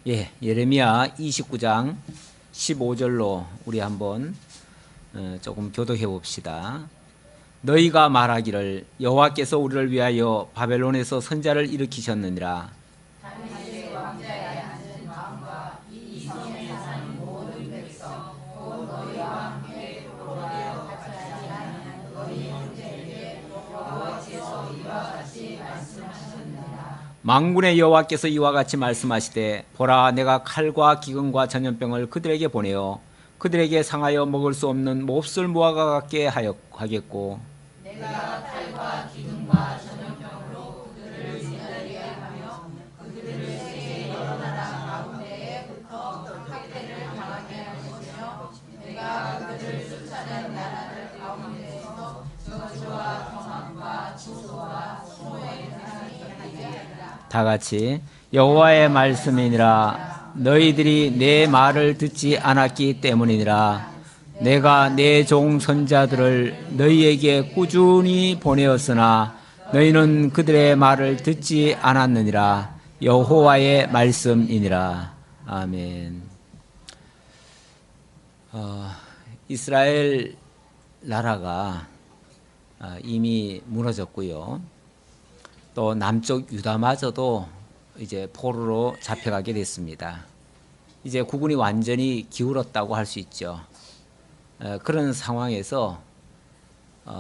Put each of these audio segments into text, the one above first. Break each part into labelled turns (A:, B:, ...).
A: 예레미야 29장 15절로 우리 한번 조금 교독해 봅시다. 너희가 말하기를 여호와께서 우리를 위하여 바벨론에서 선자를 일으키셨느니라.
B: 다윗의 왕자에 앉은 마음과 이 성에 사는 모든 백성 곧 너희와 함께 돌아가여 같이 하는 너희 형제에게 여호와께서 이와 같이 말씀하셨느니라.
A: 만군의 여호와께서 이와 같이 말씀하시되 보라 내가 칼과 기근과 전염병을 그들에게 보내어 그들에게 상하여 먹을 수 없는 몹쓸 무화과 같게 하겠고
B: 내가 칼과 기근과 전염병으로 그들을 기다리게 하며 그들을 세계 여러 나라 가운데에부터 학대를 당하게 할 것이며 내가 그들을 쫓아낸 나라들 가운데에서 저주와 경악과 주소와 수모의 대상이 하게 하리라.
A: 다 같이 여호와의 말씀이니라. 너희들이 내 말을 듣지 않았기 때문이니라. 내가 내 종 선자들을 너희에게 꾸준히 보내었으나 너희는 그들의 말을 듣지 않았느니라. 여호와의 말씀이니라. 아멘. 이스라엘 나라가 이미 무너졌고요. 또 남쪽 유다마저도 이제 포로로 잡혀가게 됐습니다. 이제 국군이 완전히 기울었다고 할 수 있죠. 그런 상황에서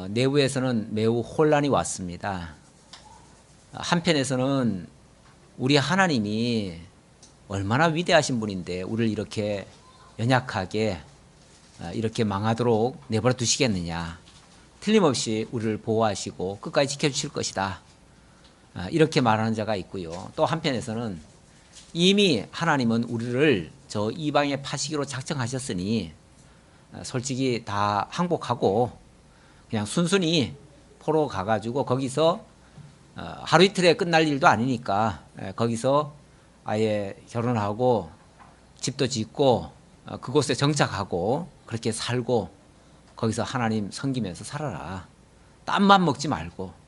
A: 내부에서는 매우 혼란이 왔습니다. 한편에서는 우리 하나님이 얼마나 위대하신 분인데 우리를 이렇게 연약하게 이렇게 망하도록 내버려 두시겠느냐. 틀림없이 우리를 보호하시고 끝까지 지켜주실 것이다. 이렇게 말하는 자가 있고요. 또 한편에서는 이미 하나님은 우리를 저 이방의 파시기로 작정하셨으니 솔직히 다 항복하고 그냥 순순히 포로 가가지고 거기서 하루 이틀에 끝날 일도 아니니까 거기서 아예 결혼하고 집도 짓고 그곳에 정착하고 그렇게 살고 거기서 하나님 섬기면서 살아라. 땀만 먹지 말고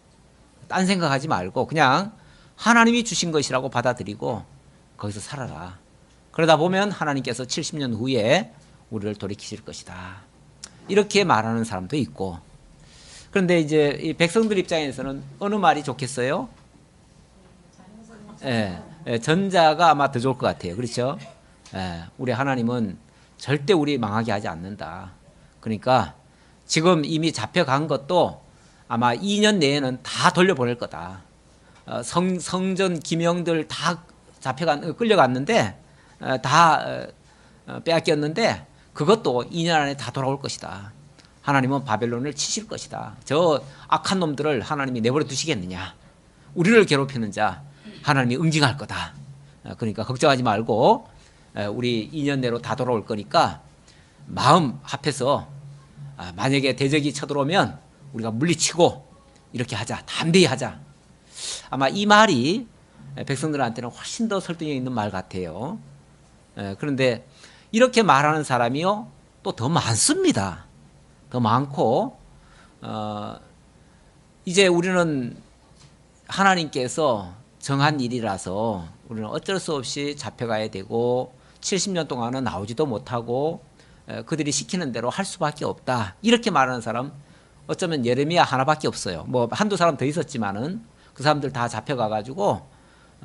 A: 딴 생각하지 말고 그냥 하나님이 주신 것이라고 받아들이고 거기서 살아라. 그러다 보면 하나님께서 70년 후에 우리를 돌이키실 것이다. 이렇게 말하는 사람도 있고. 그런데 이제 이 백성들 입장에서는 어느 말이 좋겠어요? 전자가 아마 더 좋을 것 같아요. 그렇죠? 우리 하나님은 절대 우리 망하게 하지 않는다. 그러니까 지금 이미 잡혀간 것도 아마 2년 내에는 다 돌려보낼 거다. 성전 기명들 다 끌려갔는데 다 빼앗겼는데 그것도 2년 안에 다 돌아올 것이다. 하나님은 바벨론을 치실 것이다. 저 악한 놈들을 하나님이 내버려 두시겠느냐. 우리를 괴롭히는 자 하나님이 응징할 거다. 그러니까 걱정하지 말고 우리 2년 내로 다 돌아올 거니까 마음 합해서 만약에 대적이 쳐들어오면 우리가 물리치고 이렇게 하자. 담대히 하자. 아마 이 말이 백성들한테는 훨씬 더 설득력 있는 말 같아요. 그런데 이렇게 말하는 사람이요 또 더 많습니다. 더 많고 이제 우리는 하나님께서 정한 일이라서 우리는 어쩔 수 없이 잡혀가야 되고 70년 동안은 나오지도 못하고 그들이 시키는 대로 할 수밖에 없다. 이렇게 말하는 사람 어쩌면 예레미야 하나밖에 없어요. 뭐 한두 사람 더 있었지만은 그 사람들 다 잡혀가가지고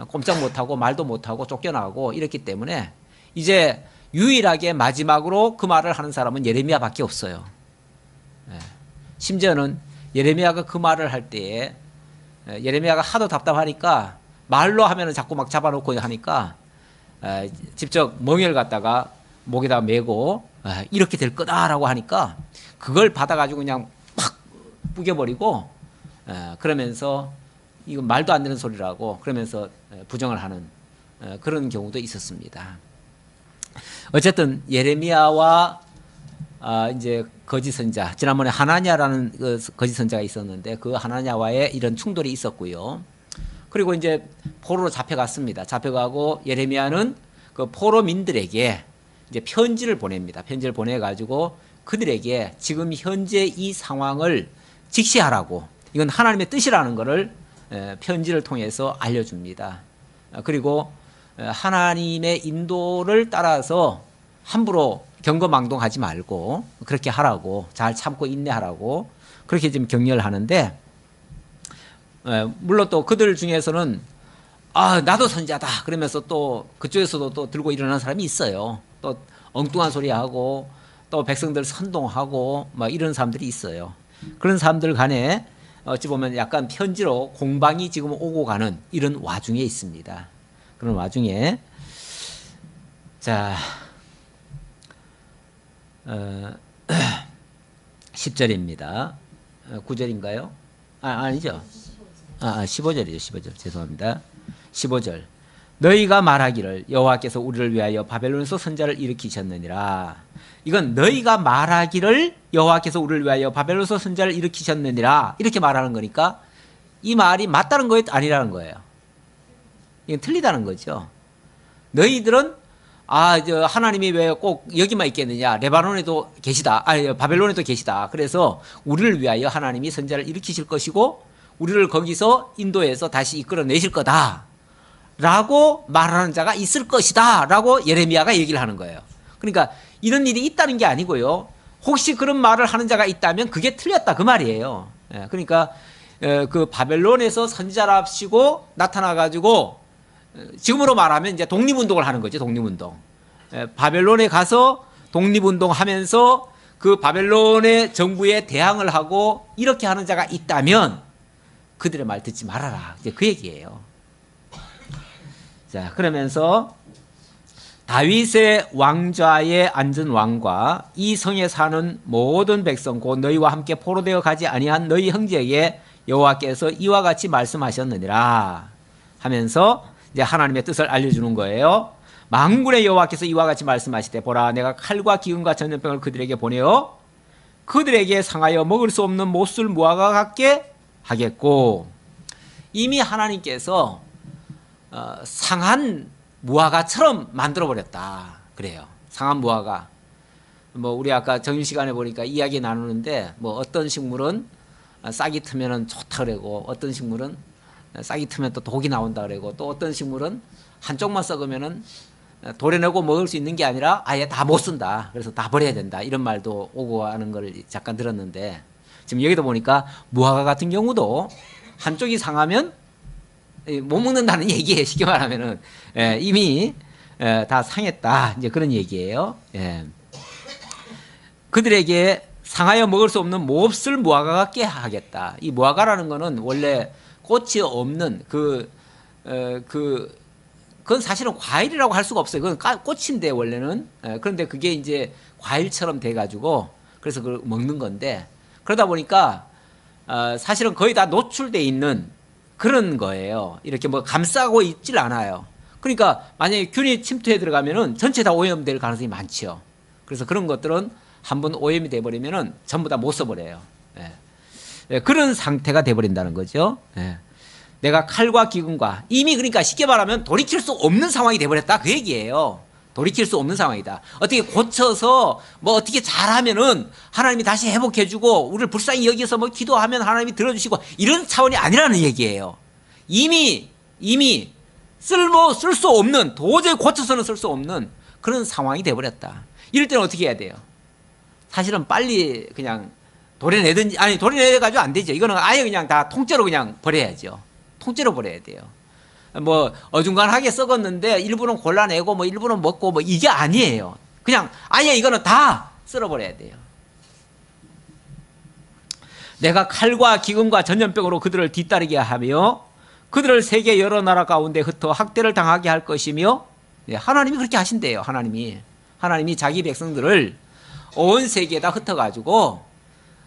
A: 꼼짝 못하고 말도 못하고 쫓겨나고 이랬기 때문에 이제 유일하게 마지막으로 그 말을 하는 사람은 예레미야밖에 없어요. 심지어는 예레미야가 그 말을 할 때에 예레미야가 하도 답답하니까 말로 하면은 자꾸 막 잡아놓고 하니까 직접 멍에를 갖다가 목에다 메고 이렇게 될 거다라고 하니까 그걸 받아가지고 그냥 팍 뿌겨버리고 그러면서 이거 말도 안 되는 소리라고 그러면서 부정을 하는 그런 경우도 있었습니다. 어쨌든 예레미야와 이제 거짓 선자, 지난번에 하나냐라는 그 거짓 선자가 있었는데 그 하나냐와의 이런 충돌이 있었고요. 그리고 이제 포로로 잡혀갔습니다. 잡혀가고 예레미야는 그 포로민들에게 이제 편지를 보냅니다. 편지를 보내가지고 그들에게 지금 현재 이 상황을 직시하라고, 이건 하나님의 뜻이라는 것을 편지를 통해서 알려줍니다. 그리고 하나님의 인도를 따라서 함부로 경거망동하지 말고 그렇게 하라고, 잘 참고 인내하라고 그렇게 지금 격려를 하는데, 물론 또 그들 중에서는 나도 선지자다 그러면서 또 그쪽에서도 또 들고 일어나는 사람이 있어요. 또 엉뚱한 소리 하고 또 백성들 선동하고 막 이런 사람들이 있어요. 그런 사람들 간에 어찌 보면 약간 편지로 공방이 지금 오고 가는 이런 와중에 있습니다. 그런 와중에 자 10절입니다. 9절인가요? 아니죠. 15절이죠. 15절. 죄송합니다. 15절. 너희가 말하기를 여호와께서 우리를 위하여 바벨론에서 선자를 일으키셨느니라. 이건 너희가 말하기를 여호와께서 우리를 위하여 바벨론에서 선자를 일으키셨느니라 이렇게 말하는 거니까 이 말이 맞다는 거예요? 아니라는 거예요? 이건 틀리다는 거죠. 너희들은 하나님이 왜 꼭 여기만 있겠느냐, 레바논에도 계시다, 바벨론에도 계시다. 그래서 우리를 위하여 하나님이 선자를 일으키실 것이고 우리를 거기서 인도에서 다시 이끌어내실 거다 라고 말하는 자가 있을 것이다 라고 예레미야가 얘기를 하는 거예요. 그러니까 이런 일이 있다는 게 아니고요, 혹시 그런 말을 하는 자가 있다면 그게 틀렸다 그 말이에요. 그러니까 그 바벨론에서 선지자랍시고 나타나가지고 지금으로 말하면 이제 독립운동을 하는 거죠. 독립운동. 바벨론에 가서 독립운동 하면서 그 바벨론의 정부에 대항을 하고 이렇게 하는 자가 있다면 그들의 말 듣지 말아라. 이제 그 얘기예요. 자, 그러면서 다윗의 왕좌에 앉은 왕과 이 성에 사는 모든 백성 곧 너희와 함께 포로되어 가지 아니한 너희 형제에게 여호와께서 이와 같이 말씀하셨느니라 하면서 이제 하나님의 뜻을 알려주는 거예요. 만군의 여호와께서 이와 같이 말씀하시되 보라, 내가 칼과 기근과 전염병을 그들에게 보내어 그들에게 상하여 먹을 수 없는 못술 무화과 같게 하겠고, 이미 하나님께서 상한 무화과처럼 만들어버렸다 그래요. 상한 무화과. 우리 아까 정유 시간에 보니까 이야기 나누는데 어떤 식물은 싹이 트면은 좋다 그러고 어떤 식물은 싹이 트면 또 독이 나온다 그러고 또 어떤 식물은 한쪽만 썩으면은 도려내고 먹을 수 있는 게 아니라 아예 다 못 쓴다. 그래서 다 버려야 된다. 이런 말도 오고 하는 걸 잠깐 들었는데, 지금 여기도 보니까 무화과 같은 경우도 한쪽이 상하면 못 먹는다는 얘기예요. 쉽게 말하면은 이미 다 상했다. 이제 그런 얘기예요. 그들에게 상하여 먹을 수 없는 몹쓸 무화과 같게 하겠다. 이 무화과라는 거는 원래 꽃이 없는 그건 사실은 과일이라고 할 수가 없어요. 그건 꽃인데 원래는. 그런데 그게 이제 과일처럼 돼가지고 그래서 그걸 먹는 건데, 그러다 보니까 사실은 거의 다 노출돼 있는 그런 거예요. 이렇게 감싸고 있질 않아요. 그러니까 만약에 균이 침투해 들어가면은 전체 다 오염될 가능성이 많죠. 그래서 그런 것들은 한번 오염이 돼버리면은 전부 다 못 써버려요. 그런 상태가 돼버린다는 거죠. 내가 칼과 기근과, 이미 그러니까 쉽게 말하면 돌이킬 수 없는 상황이 돼버렸다 그 얘기예요. 돌이킬 수 없는 상황이다. 어떻게 고쳐서 어떻게 잘하면은 하나님이 다시 회복해주고 우리를 불쌍히 여기서 기도하면 하나님이 들어주시고 이런 차원이 아니라는 얘기예요. 이미 쓸 수 없는, 도저히 고쳐서는 쓸 수 없는 그런 상황이 돼버렸다. 이럴 때는 어떻게 해야 돼요? 사실은 빨리 그냥 도려내든지, 도려내가지고 안 되죠. 이거는 아예 그냥 다 통째로 그냥 버려야죠. 통째로 버려야 돼요. 어중간하게 썩었는데 일부는 골라내고 일부는 먹고 이게 아니에요. 그냥 아예 이거는 다 쓸어버려야 돼요. 내가 칼과 기근과 전염병으로 그들을 뒤따르게 하며 그들을 세계 여러 나라 가운데 흩어 학대를 당하게 할 것이며, 하나님이 그렇게 하신대요. 하나님이 자기 백성들을 온 세계에다 흩어가지고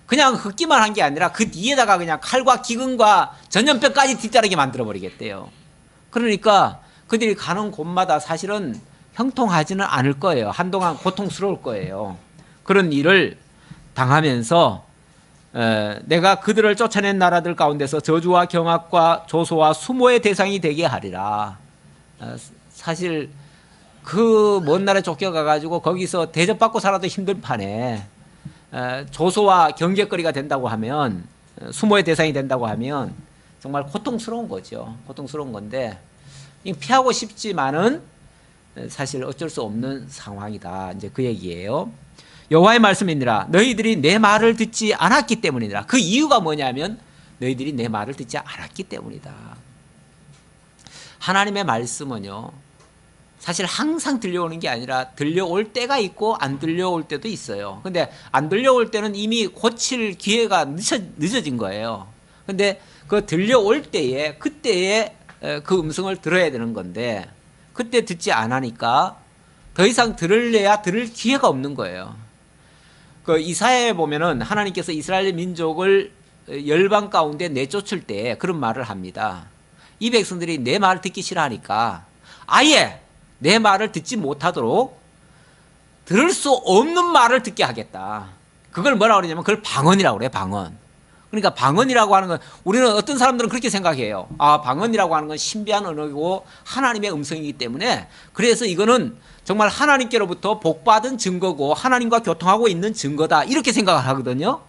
A: 그냥 흩기만 한 게 아니라 그 뒤에다가 그냥 칼과 기근과 전염병까지 뒤따르게 만들어버리겠대요. 그러니까 그들이 가는 곳마다 사실은 형통하지는 않을 거예요. 한동안 고통스러울 거예요. 그런 일을 당하면서 내가 그들을 쫓아낸 나라들 가운데서 저주와 경악과 조소와 수모의 대상이 되게 하리라. 사실 그 먼 나라에 쫓겨가가지고 거기서 대접받고 살아도 힘든 판에 조소와 경계거리가 된다고 하면, 수모의 대상이 된다고 하면 정말 고통스러운 거죠. 고통스러운 건데 피하고 싶지만은 사실 어쩔 수 없는 상황이다. 이제 그 얘기예요. 여호와의 말씀이니라. 너희들이 내 말을 듣지 않았기 때문이니라. 그 이유가 뭐냐면 너희들이 내 말을 듣지 않았기 때문이다. 하나님의 말씀은요, 사실 항상 들려오는 게 아니라 들려올 때가 있고 안 들려올 때도 있어요. 근데 안 들려올 때는 이미 고칠 기회가 늦어진 거예요. 근데 그 들려올 때에 그때에 그 음성을 들어야 되는 건데 그때 듣지 않으니까 더 이상 들을래야 들을 기회가 없는 거예요. 그 이사야에 보면은 하나님께서 이스라엘 민족을 열방 가운데 내쫓을 때 그런 말을 합니다. 이 백성들이 내 말을 듣기 싫어하니까 아예 내 말을 듣지 못하도록 들을 수 없는 말을 듣게 하겠다. 그걸 뭐라고 그러냐면 그걸 방언이라고 그래요. 방언. 그러니까 방언이라고 하는 건 우리는 어떤 사람들은 그렇게 생각해요. 아, 방언이라고 하는 건 신비한 언어이고 하나님의 음성이기 때문에 그래서 이거는 정말 하나님께로부터 복받은 증거고 하나님과 교통하고 있는 증거다. 이렇게 생각을 하거든요.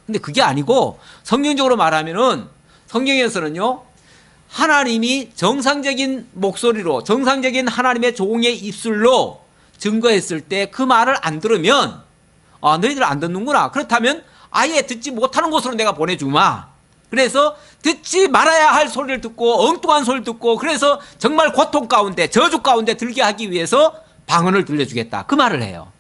A: 근데 그게 아니고 성경적으로 말하면은 성경에서는요, 하나님이 정상적인 목소리로 정상적인 하나님의 종의 입술로 증거했을 때 그 말을 안 들으면 아, 너희들 안 듣는구나. 그렇다면 아예 듣지 못하는 곳으로 내가 보내주마. 그래서 듣지 말아야 할 소리를 듣고 엉뚱한 소리를 듣고 그래서 정말 고통 가운데 저주 가운데 들게 하기 위해서 방언을 들려주겠다. 그 말을 해요.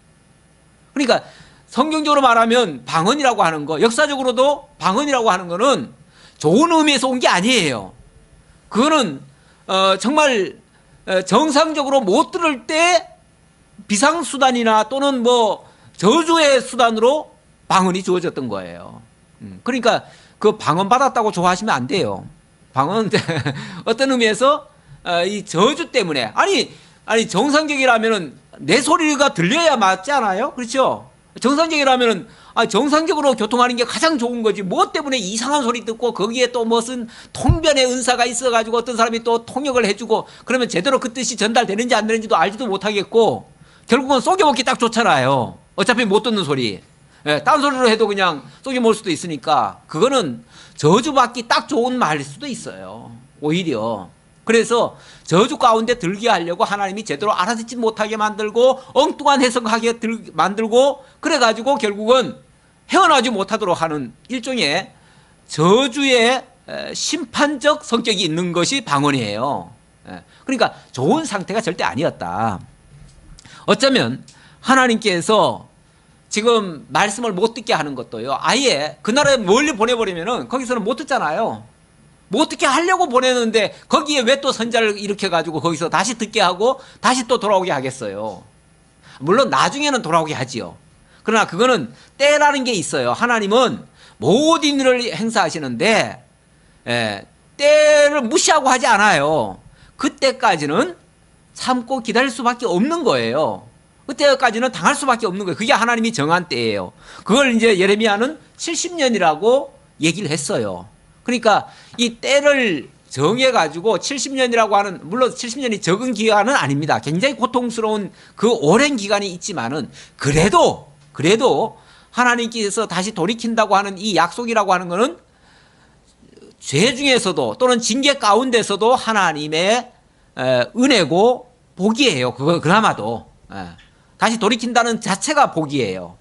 A: 그러니까 성경적으로 말하면 방언이라고 하는 거, 역사적으로도 방언이라고 하는 거는 좋은 의미에서 온 게 아니에요. 그거는 정말 정상적으로 못 들을 때 비상수단이나 또는 뭐 저주의 수단으로 방언이 주어졌던 거예요. 그러니까 그 방언 받았다고 좋아하시면 안 돼요. 방언 어떤 의미에서 이 저주 때문에 아니 정상적이라면은 내 소리가 들려야 맞지 않아요? 그렇죠? 정상적이라면은 정상적으로 교통하는 게 가장 좋은 거지. 뭐 때문에 이상한 소리 듣고 거기에 또 무슨 통변의 은사가 있어가지고 어떤 사람이 또 통역을 해주고 그러면 제대로 그 뜻이 전달되는지 안 되는지도 알지도 못하겠고 결국은 속여먹기 딱 좋잖아요. 어차피 못 듣는 소리. 딴 소리로 해도 그냥 속여먹을 수도 있으니까 그거는 저주받기 딱 좋은 말일 수도 있어요. 오히려. 그래서 저주 가운데 들게 하려고 하나님이 제대로 알아듣지 못하게 만들고 엉뚱한 해석하게 만들고 그래가지고 결국은 헤어나지 못하도록 하는 일종의 저주의 심판적 성격이 있는 것이 방언이에요. 그러니까 좋은 상태가 절대 아니었다. 어쩌면 하나님께서 지금 말씀을 못 듣게 하는 것도요, 아예 그 나라에 멀리 보내버리면은 거기서는 못 듣잖아요. 못 듣게 하려고 보내는데 거기에 왜 또 선자를 일으켜가지고 거기서 다시 듣게 하고 다시 또 돌아오게 하겠어요. 물론 나중에는 돌아오게 하지요. 그러나 그거는 때라는 게 있어요. 하나님은 모든 일을 행사하시는데 때를 무시하고 하지 않아요. 그때까지는 참고 기다릴 수밖에 없는 거예요. 그때까지는 당할 수밖에 없는 거예요. 그게 하나님이 정한 때예요. 그걸 이제 예레미야는 70년이라고 얘기를 했어요. 그러니까 이 때를 정해가지고 70년이라고 하는, 물론 70년이 적은 기간은 아닙니다. 굉장히 고통스러운 그 오랜 기간이 있지만은 그래도 하나님께서 다시 돌이킨다고 하는 이 약속이라고 하는 거는 죄 중에서도 또는 징계 가운데서도 하나님의 은혜고 복이에요. 그나마도 다시 돌이킨다는 자체가 복이에요.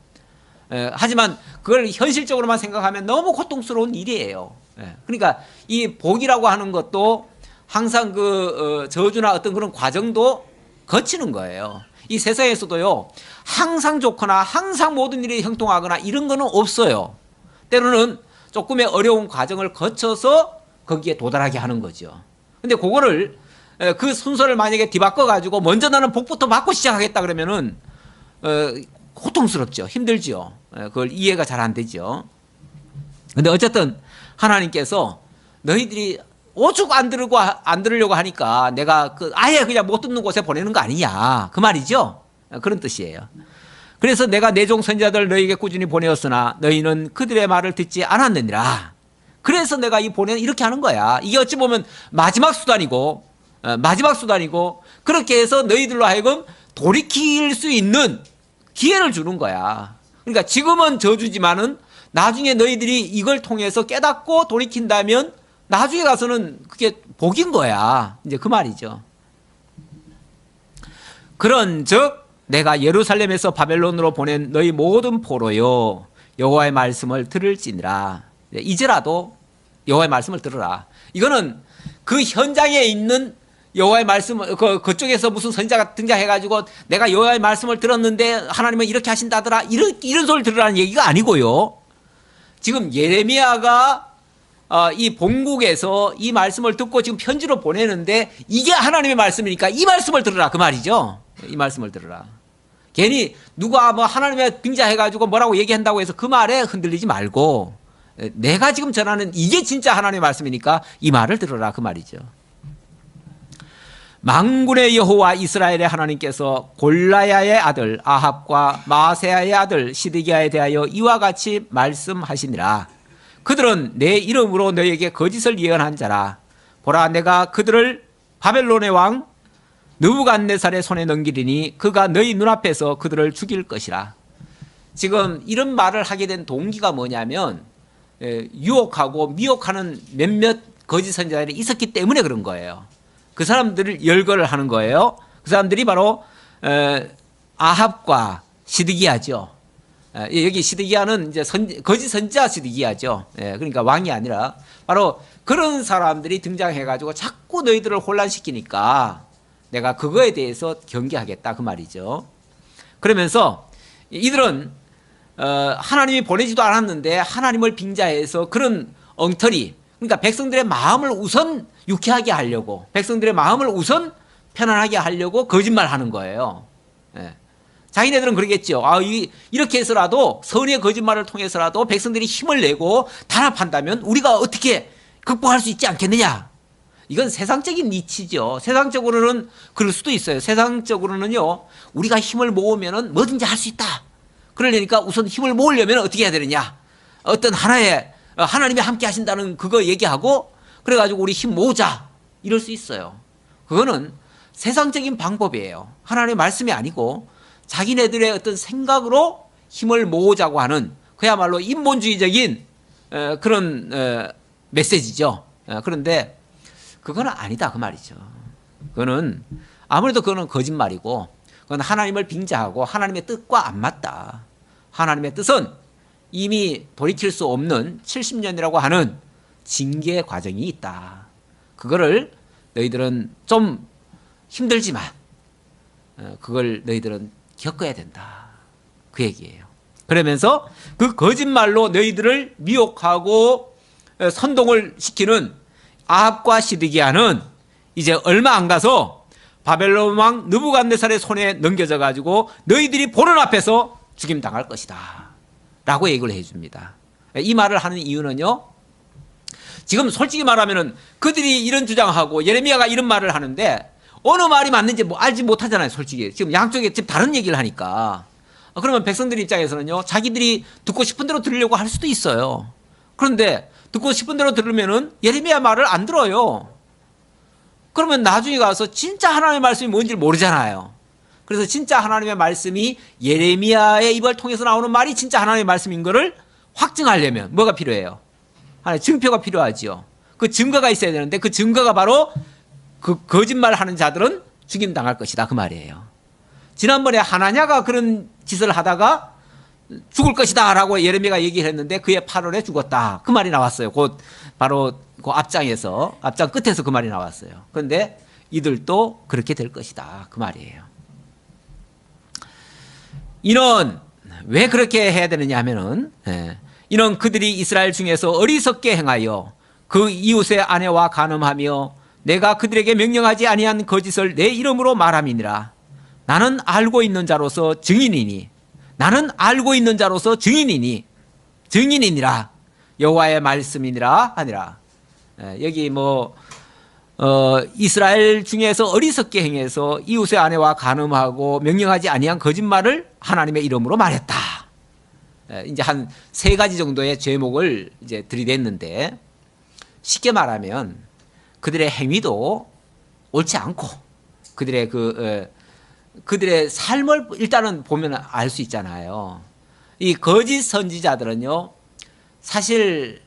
A: 하지만 그걸 현실적으로만 생각하면 너무 고통스러운 일이에요. 그러니까 이 복이라고 하는 것도 항상 그 저주나 어떤 그런 과정도 거치는 거예요. 이 세상에서도요, 항상 좋거나 항상 모든 일이 형통하거나 이런 거는 없어요. 때로는 조금의 어려운 과정을 거쳐서 거기에 도달하게 하는 거죠. 근데 그거를 그 순서를 만약에 뒤바꿔 가지고 먼저 나는 복부터 받고 시작하겠다 그러면은 고통스럽죠. 힘들죠. 그걸 이해가 잘 안 되죠. 근데 어쨌든 하나님께서 너희들이 오죽 안 들으려고 하니까 내가 아예 그냥 못 듣는 곳에 보내는 거 아니냐. 그 말이죠. 그런 뜻이에요. 그래서 내가 내 종 선지자들 너희에게 꾸준히 보내었으나 너희는 그들의 말을 듣지 않았느니라. 그래서 내가 이렇게 하는 거야. 이게 어찌 보면 마지막 수단이고 그렇게 해서 너희들로 하여금 돌이킬 수 있는 기회를 주는 거야. 그러니까 지금은 저주지만은 나중에 너희들이 이걸 통해서 깨닫고 돌이킨다면 나중에 가서는 그게 복인 거야. 이제 그 말이죠. 그런즉 내가 예루살렘에서 바벨론으로 보낸 너희 모든 포로여 여호와의 말씀을 들을지니라. 이제라도 여호와의 말씀을 들으라. 이거는 그 현장에 있는 여호와의 말씀을 그쪽에서 무슨 선지자가 등장해가지고 내가 여호와의 말씀을 들었는데 하나님은 이렇게 하신다더라 이런 소리를 들으라는 얘기가 아니고요. 지금 예레미야가 이 본국에서 이 말씀을 듣고 지금 편지로 보내는데 이게 하나님의 말씀이니까 이 말씀을 들으라 그 말이죠. 이 말씀을 들으라. 괜히 누가 뭐 하나님의 빙자해가지고 뭐라고 얘기한다고 해서 그 말에 흔들리지 말고 내가 지금 전하는 이게 진짜 하나님의 말씀이니까 이 말을 들으라 그 말이죠. 만군의 여호와 이스라엘의 하나님께서 골라야의 아들 아합과 마세야의 아들 시드기야에 대하여 이와 같이 말씀하시니라. 그들은 내 이름으로 너에게 거짓을 예언한 자라. 보라 내가 그들을 바벨론의 왕 느부갓네살의 손에 넘기리니 그가 너희 눈앞에서 그들을 죽일 것이라. 지금 이런 말을 하게 된 동기가 뭐냐면 유혹하고 미혹하는 몇몇 거짓 선지자들이 있었기 때문에 그런 거예요. 그 사람들을 열거를 하는 거예요. 그 사람들이 바로 아합과 시드기야죠. 여기 시드기야는 이제 거짓 선지자 시드기야죠. 그러니까 왕이 아니라 바로 그런 사람들이 등장해가지고 자꾸 너희들을 혼란시키니까 내가 그거에 대해서 경계하겠다 그 말이죠. 그러면서 이들은 하나님이 보내지도 않았는데 하나님을 빙자해서 그런 엉터리, 그러니까 백성들의 마음을 우선 유쾌하게 하려고, 백성들의 마음을 우선 편안하게 하려고 거짓말하는 거예요. 자기네들은 그러겠죠. 이렇게 해서라도 선의 거짓말을 통해서라도 백성들이 힘을 내고 단합한다면 우리가 어떻게 극복할 수 있지 않겠느냐. 이건 세상적인 이치죠. 세상적으로는 그럴 수도 있어요. 세상적으로는요, 우리가 힘을 모으면은 뭐든지 할 수 있다. 그러려니까 우선 힘을 모으려면 어떻게 해야 되느냐. 어떤 하나의 하나님이 함께 하신다는 그거 얘기하고 그래가지고 우리 힘 모으자. 이럴 수 있어요. 그거는 세상적인 방법이에요. 하나님의 말씀이 아니고 자기네들의 어떤 생각으로 힘을 모으자고 하는 그야말로 인본주의적인 그런 메시지죠. 그런데 그거는 아니다 그 말이죠. 그거는 아무래도 그거는 거짓말이고 그건 하나님을 빙자하고 하나님의 뜻과 안 맞다. 하나님의 뜻은 이미 돌이킬 수 없는 70년이라고 하는 징계 과정이 있다. 그거를 너희들은 좀 힘들지만 그걸 너희들은 겪어야 된다. 그 얘기예요. 그러면서 그 거짓말로 너희들을 미혹하고 선동을 시키는 아합과 시드기야는 이제 얼마 안 가서 바벨론 왕 느부갓네살의 손에 넘겨져 가지고 너희들이 보는 앞에서 죽임당할 것이다 라고 얘기를 해줍니다. 이 말을 하는 이유는요, 지금 솔직히 말하면은 그들이 이런 주장하고 예레미야가 이런 말을 하는데 어느 말이 맞는지 알지 못하잖아요. 솔직히 지금 양쪽에 지금 다른 얘기를 하니까. 그러면 백성들 입장에서는요, 자기들이 듣고 싶은 대로 들으려고 할 수도 있어요. 그런데 듣고 싶은 대로 들으면은 예레미야 말을 안 들어요. 그러면 나중에 가서 진짜 하나님의 말씀이 뭔지 모르잖아요. 그래서 진짜 하나님의 말씀이 예레미야의 입을 통해서 나오는 말이 진짜 하나님의 말씀인 거를 확증하려면 뭐가 필요해요? 하나의 증표가 필요하지요. 그 증거가 있어야 되는데 그 증거가 바로 그 거짓말하는 자들은 죽임당할 것이다 그 말이에요. 지난번에 하나냐가 그런 짓을 하다가 죽을 것이다 라고 예레미야가 얘기를 했는데 그의 8월에 죽었다 그 말이 나왔어요. 곧 바로 그 앞장 끝에서 그 말이 나왔어요. 그런데 이들도 그렇게 될 것이다 그 말이에요. 이는 왜 그렇게 해야 되느냐 하면은 이는 그들이 이스라엘 중에서 어리석게 행하여 그 이웃의 아내와 간음하며 내가 그들에게 명령하지 아니한 거짓을 내 이름으로 말함이니라. 나는 알고 있는 자로서 증인이니 증인이니라 여호와의 말씀이니라 하니라. 여기 이스라엘 중에서 어리석게 행해서 이웃의 아내와 간음하고 명령하지 아니한 거짓말을 하나님의 이름으로 말했다. 이제 한 3가지 정도의 죄목을 이제 들이댔는데, 쉽게 말하면 그들의 행위도 옳지 않고 그들의 삶을 일단은 보면 알 수 있잖아요. 이 거짓 선지자들은요, 사실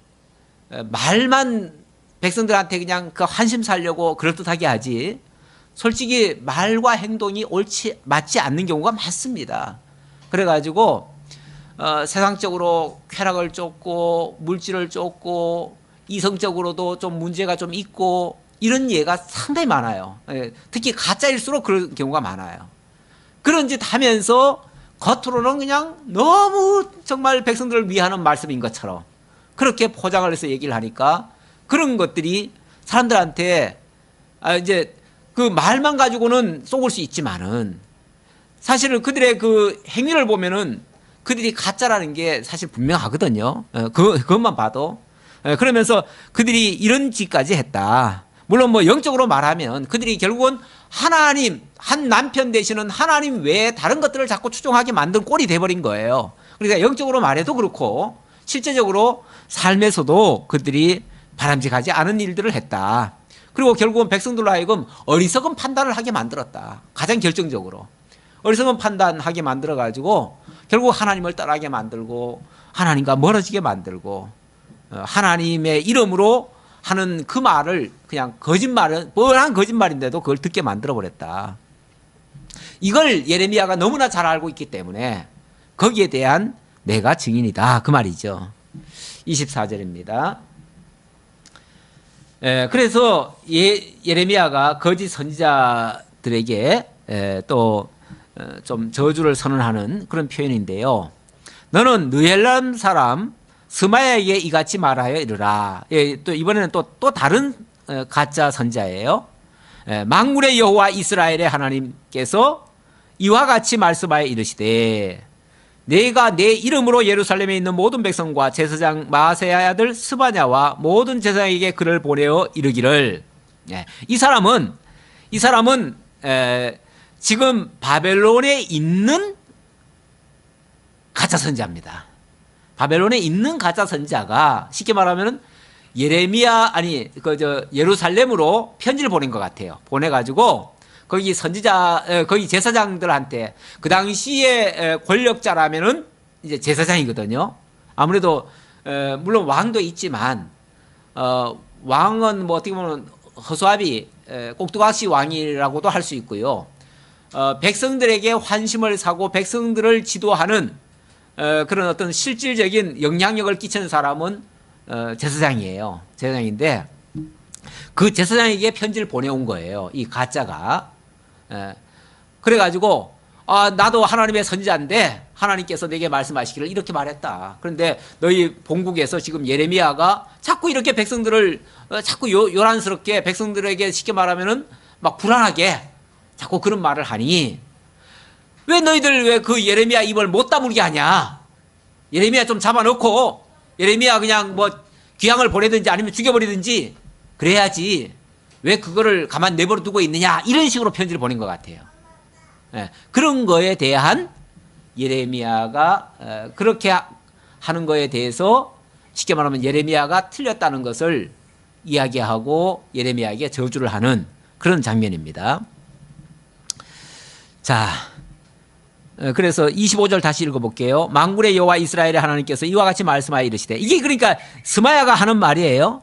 A: 말만 백성들한테 그냥 그 환심 살려고 그럴듯하게 하지 솔직히 말과 행동이 맞지 않는 경우가 많습니다. 그래가지고 세상적으로 쾌락을 쫓고 물질을 쫓고 이성적으로도 좀 문제가 좀 있고 이런 예가 상당히 많아요. 특히 가짜일수록 그런 경우가 많아요. 그런 짓 하면서 겉으로는 그냥 너무 정말 백성들을 위하는 말씀인 것처럼 그렇게 포장을 해서 얘기를 하니까 그런 것들이 사람들한테 이제 그 말만 가지고는 속을 수 있지만은 사실은 그들의 그 행위를 보면은 그들이 가짜라는 게 사실 분명하거든요. 그것만 봐도. 그러면서 그들이 이런 짓까지 했다. 물론 뭐 영적으로 말하면 그들이 결국은 하나님, 한 남편 되시는 하나님 외에 다른 것들을 자꾸 추종하게 만든 꼴이 돼버린 거예요. 그러니까 영적으로 말해도 그렇고 실제적으로 삶에서도 그들이 바람직하지 않은 일들을 했다. 그리고 결국은 백성들로 하여금 어리석은 판단을 하게 만들었다. 가장 결정적으로. 어리석은 판단하게 만들어가지고 결국 하나님을 떠나게 만들고 하나님과 멀어지게 만들고 하나님의 이름으로 하는 그 말을 그냥 거짓말은 뻔한 거짓말인데도 그걸 듣게 만들어버렸다. 이걸 예레미야가 너무나 잘 알고 있기 때문에 거기에 대한 내가 증인이다. 그 말이죠. 24절입니다. 그래서 예레미야가 거짓 선지자들에게 또 좀 저주를 선언하는 그런 표현인데요. 너는 느헬람 사람 스마야에게 이같이 말하여 이르라. 또 이번에는 또 다른 가짜 선지자예요. 만군의 여호와 이스라엘의 하나님께서 이와 같이 말씀하여 이르시되 내가 내 이름으로 예루살렘에 있는 모든 백성과 제사장 마아세야의 아들 스바냐와 모든 제사장에게 글을 보내어 이르기를. 이 사람은 지금 바벨론에 있는 가짜 선지자입니다. 바벨론에 있는 가짜 선지자가 쉽게 말하면 예레미야 예루살렘으로 편지를 보낸 것 같아요. 보내가지고 거기 거기 제사장들한테 그 당시에 권력자라면은 이제 제사장이거든요. 아무래도 물론 왕도 있지만 왕은 뭐 어떻게 보면 허수아비 꼭두각시 왕이라고도 할 수 있고요. 백성들에게 환심을 사고 백성들을 지도하는 그런 어떤 실질적인 영향력을 끼치는 사람은 제사장이에요. 제사장인데 그 제사장에게 편지를 보내온 거예요. 이 가짜가. 그래가지고 나도 하나님의 선지자인데 하나님께서 내게 말씀하시기를 이렇게 말했다. 그런데 너희 본국에서 지금 예레미야가 자꾸 이렇게 백성들을 자꾸 요란스럽게 백성들에게 쉽게 말하면은 막 불안하게 자꾸 그런 말을 하니 왜 너희들 왜 그 예레미야 입을 못 다물게 하냐? 예레미야 좀 잡아놓고 예레미야 그냥 뭐 귀향을 보내든지 아니면 죽여버리든지 그래야지 왜 그거를 가만 내버려 두고 있느냐? 이런 식으로 편지를 보낸 것 같아요. 그런 거에 대한 예레미야가 그렇게 하는 거에 대해서 쉽게 말하면 예레미야가 틀렸다는 것을 이야기하고 예레미야에게 저주를 하는 그런 장면입니다. 자, 그래서 25절 다시 읽어볼게요. 만군의 여호와 이스라엘의 하나님께서 이와 같이 말씀하여 이르시되, 이게 그러니까 스마야가 하는 말이에요.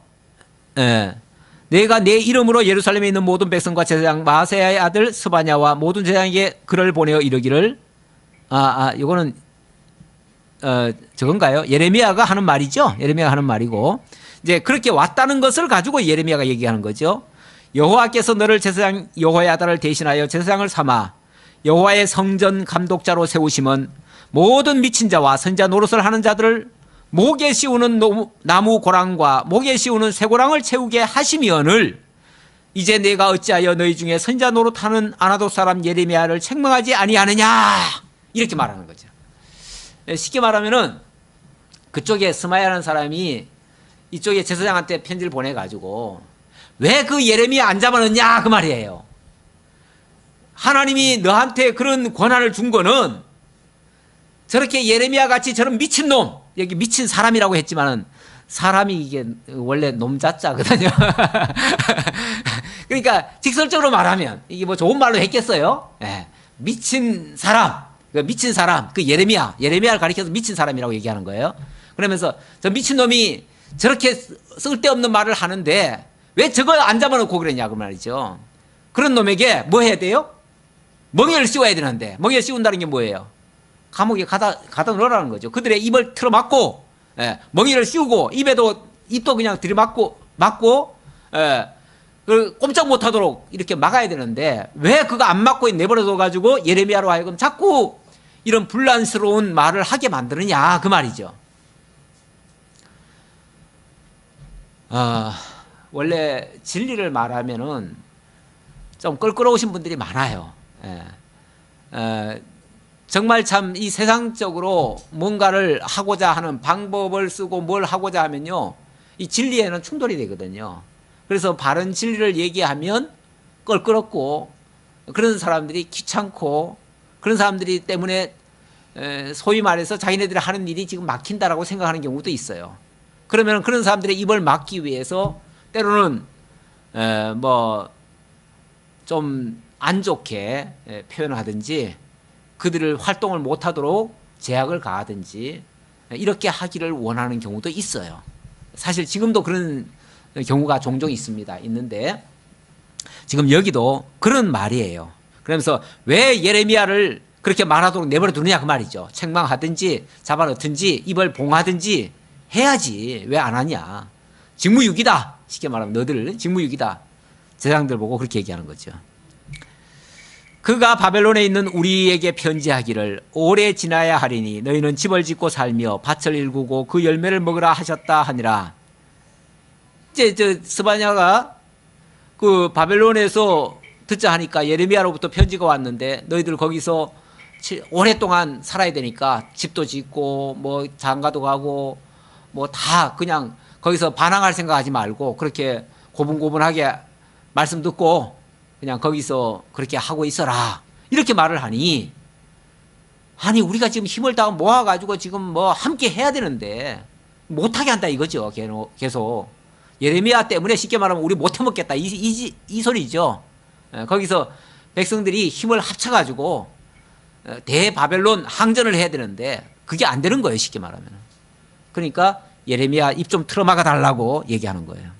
A: 내가 내 이름으로 예루살렘에 있는 모든 백성과 제사장 마아세야의 아들 스바냐와 모든 제사장에게 글을 보내어 이르기를. 이거는 저건가요? 예레미야가 하는 말이죠. 예레미야가 하는 말이고 이제 그렇게 왔다는 것을 가지고 예레미야가 얘기하는 거죠. 여호와께서 너를 제사장 여호야다를 대신하여 제사장을 삼아 여호와의 성전 감독자로 세우심은 모든 미친 자와 선지자 노릇을 하는 자들을 목에 씌우는 나무 고랑과 목에 씌우는 쇠고랑을 채우게 하시면을 이제 내가 어찌하여 너희 중에 선지자 노릇하는 아나돗 사람 예레미야를 책망하지 아니하느냐, 이렇게 말하는 거죠. 쉽게 말하면은 그쪽에 스마야라는 사람이 이쪽에 제사장한테 편지를 보내가지고 왜 그 예레미야 안 잡아넣냐 그 말이에요. 하나님이 너한테 그런 권한을 준 거는 저렇게 예레미야 같이 저런 미친놈, 여기 미친 사람이라고 했지만은 사람이 이게 원래 놈자자거든요. 그러니까 직설적으로 말하면 이게 뭐 좋은 말로 했겠어요? 미친 사람, 그 예레미야를 가리켜서 미친 사람이라고 얘기하는 거예요. 그러면서 저 미친놈이 저렇게 쓸데없는 말을 하는데 왜 저걸 안 잡아놓고 그랬냐 그 말이죠. 그런 놈에게 뭐 해야 돼요? 멍에를 씌워야 되는데, 멍에를 씌운다는 게 뭐예요? 감옥에 가다 넣으라는 거죠. 그들의 입을 틀어막고, 예, 멍에를 씌우고, 입도 그냥 막고, 예, 꼼짝 못하도록 이렇게 막아야 되는데, 왜 그거 안 막고 내버려둬가지고 예레미야로 하여금 자꾸 이런 분란스러운 말을 하게 만드느냐, 그 말이죠. 원래 진리를 말하면은 좀 껄끄러우신 분들이 많아요. 예. 정말 참 이 세상적으로 뭔가를 하고자 하는 방법을 쓰고 뭘 하고자 하면요, 이 진리에는 충돌이 되거든요. 그래서 바른 진리를 얘기하면 껄끄럽고, 그런 사람들이 귀찮고, 그런 사람들이 때문에 소위 말해서 자기네들이 하는 일이 지금 막힌다라고 생각하는 경우도 있어요. 그러면 그런 사람들의 입을 막기 위해서 때로는 뭐 좀 안 좋게 표현하든지, 그들을 활동을 못하도록 제약을 가하든지 이렇게 하기를 원하는 경우도 있어요. 사실 지금도 그런 경우가 종종 있는데 지금 여기도 그런 말이에요. 그러면서 왜 예레미야를 그렇게 말하도록 내버려 두느냐, 그 말이죠. 책망하든지 잡아넣든지 입을 봉하든지 해야지 왜 안 하냐. 직무유기다. 쉽게 말하면 너들 직무유기다. 제장들 보고 그렇게 얘기하는 거죠. 그가 바벨론에 있는 우리에게 편지하기를 오래 지나야 하리니 너희는 집을 짓고 살며 밭을 일구고 그 열매를 먹으라 하셨다 하니라. 이제 스바냐가 그 바벨론에서 듣자 하니까 예레미야로부터 편지가 왔는데, 너희들 거기서 오랫동안 살아야 되니까 집도 짓고 뭐 장가도 가고 뭐 다 그냥 거기서 반항할 생각하지 말고 그렇게 고분고분하게 말씀 듣고 그냥 거기서 그렇게 하고 있어라, 이렇게 말을 하니, 아니 우리가 지금 힘을 다 모아가지고 지금 뭐 함께 해야 되는데 못하게 한다 이거죠. 계속 예레미야 때문에 쉽게 말하면 우리 못 해먹겠다 이 소리죠. 거기서 백성들이 힘을 합쳐가지고 대바벨론 항전을 해야 되는데 그게 안 되는 거예요, 쉽게 말하면. 그러니까 예레미야 입 좀 틀어막아 달라고 얘기하는 거예요.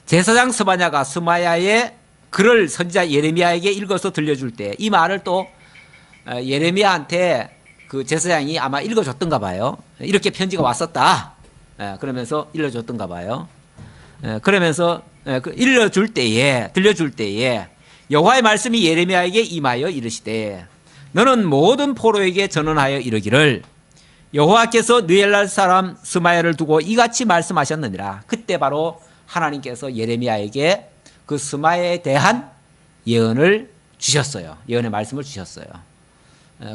A: 제사장 스바냐가 스마야의 글을 선지자 예레미야에게 읽어서 들려줄 때 이 말을 또 예레미야한테 그 제사장이 아마 읽어줬던가 봐요. 이렇게 편지가 왔었다. 그러면서 읽어줬던가 봐요. 그러면서 들려줄 때에 여호와의 말씀이 예레미야에게 임하여 이르시되 너는 모든 포로에게 전언하여 이르기를 여호와께서 느헬랄 사람 스마야를 두고 이같이 말씀하셨느니라. 그때 바로 하나님께서 예레미야에게 그 스마야에 대한 예언을 주셨어요. 예언의 말씀을 주셨어요.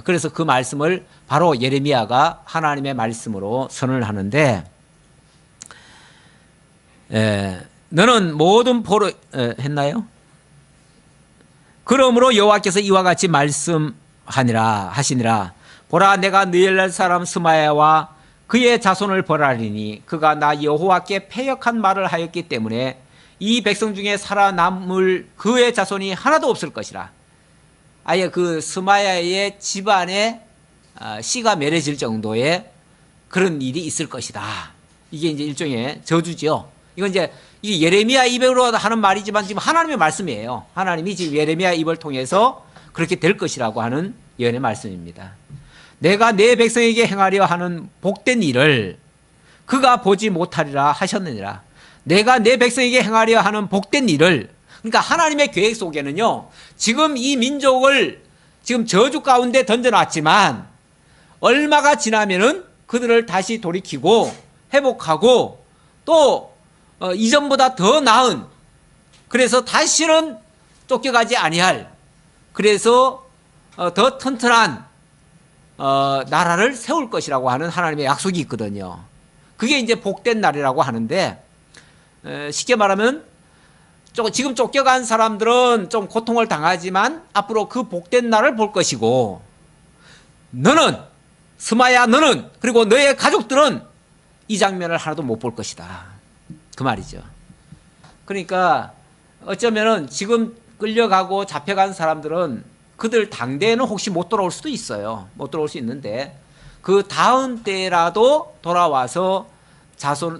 A: 그래서 그 말씀을 바로 예레미야가 하나님의 말씀으로 선언을 하는데, 너는 모든 포로 했나요? 그러므로 여호와께서 이와 같이 말씀하시니라. 보라, 내가 느헬랄 사람 스마야와 그의 자손을 벌하리니 그가 나 여호와께 패역한 말을 하였기 때문에 이 백성 중에 살아남을 그의 자손이 하나도 없을 것이라. 아예 그 스마야의 집안에 씨가 멸해질 정도의 그런 일이 있을 것이다. 이게 이제 일종의 저주죠. 이건 이제 이게 예레미야 입으로 하는 말이지만 지금 하나님의 말씀이에요. 하나님이 지금 예레미야 입을 통해서 그렇게 될 것이라고 하는 예언의 말씀입니다. 내가 내 백성에게 행하려 하는 복된 일을 그가 보지 못하리라 하셨느니라. 내가 내 백성에게 행하려 하는 복된 일을, 그러니까 하나님의 계획 속에는요, 지금 이 민족을 지금 저주 가운데 던져놨지만 얼마가 지나면은 그들을 다시 돌이키고 회복하고 또 이전보다 더 나은, 그래서 다시는 쫓겨가지 아니할, 그래서 더 튼튼한 나라를 세울 것이라고 하는 하나님의 약속이 있거든요. 그게 이제 복된 날이라고 하는데, 쉽게 말하면 지금 쫓겨간 사람들은 좀 고통을 당하지만 앞으로 그 복된 날을 볼 것이고, 너는, 스마야 너는, 그리고 너의 가족들은 이 장면을 하나도 못 볼 것이다, 그 말이죠. 그러니까 어쩌면은 지금 끌려가고 잡혀간 사람들은 그들 당대에는 혹시 못 돌아올 수도 있어요. 못 돌아올 수 있는데 그 다음 때라도 돌아와서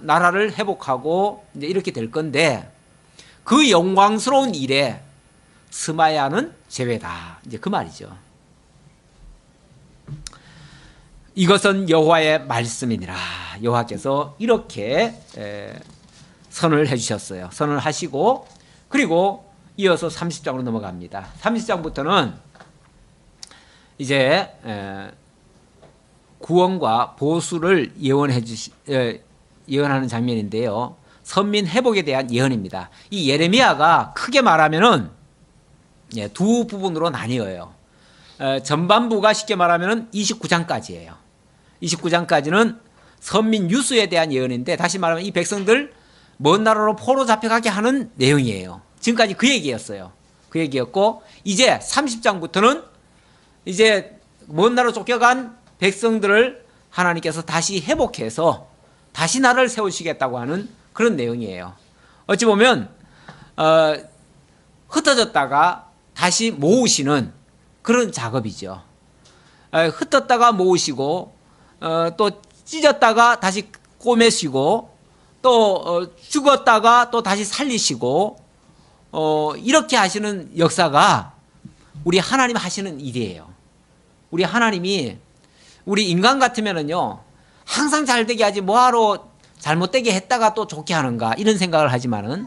A: 나라를 회복하고 이제 이렇게 될 건데, 그 영광스러운 일에 스마야는 제외다. 이제 그 말이죠. 이것은 여호와의 말씀이니라. 여호와께서 이렇게 선을 해주셨어요. 선을 하시고 그리고 이어서 30장으로 넘어갑니다. 30장부터는 이제 구원과 보수를 예언하는 장면인데요. 선민 회복에 대한 예언입니다. 이 예레미야가 크게 말하면은 두 부분으로 나뉘어요. 전반부가 쉽게 말하면은 29장까지예요. 29장까지는 선민 유수에 대한 예언인데, 다시 말하면 이 백성들 먼 나라로 포로 잡혀가게 하는 내용이에요. 지금까지 그 얘기였어요. 그 얘기였고, 이제 30장부터는 이제 먼 나라로 쫓겨간 백성들을 하나님께서 다시 회복해서 다시 나라를 세우시겠다고 하는 그런 내용이에요. 어찌 보면 흩어졌다가 다시 모으시는 그런 작업이죠. 흩었다가 모으시고 또 찢었다가 다시 꼬매시고 또 죽었다가 또 다시 살리시고 이렇게 하시는 역사가 우리 하나님 하시는 일이에요. 우리 하나님이 우리 인간 같으면은요 항상 잘되게 하지 뭐하러 잘못되게 했다가 또 좋게 하는가 이런 생각을 하지만은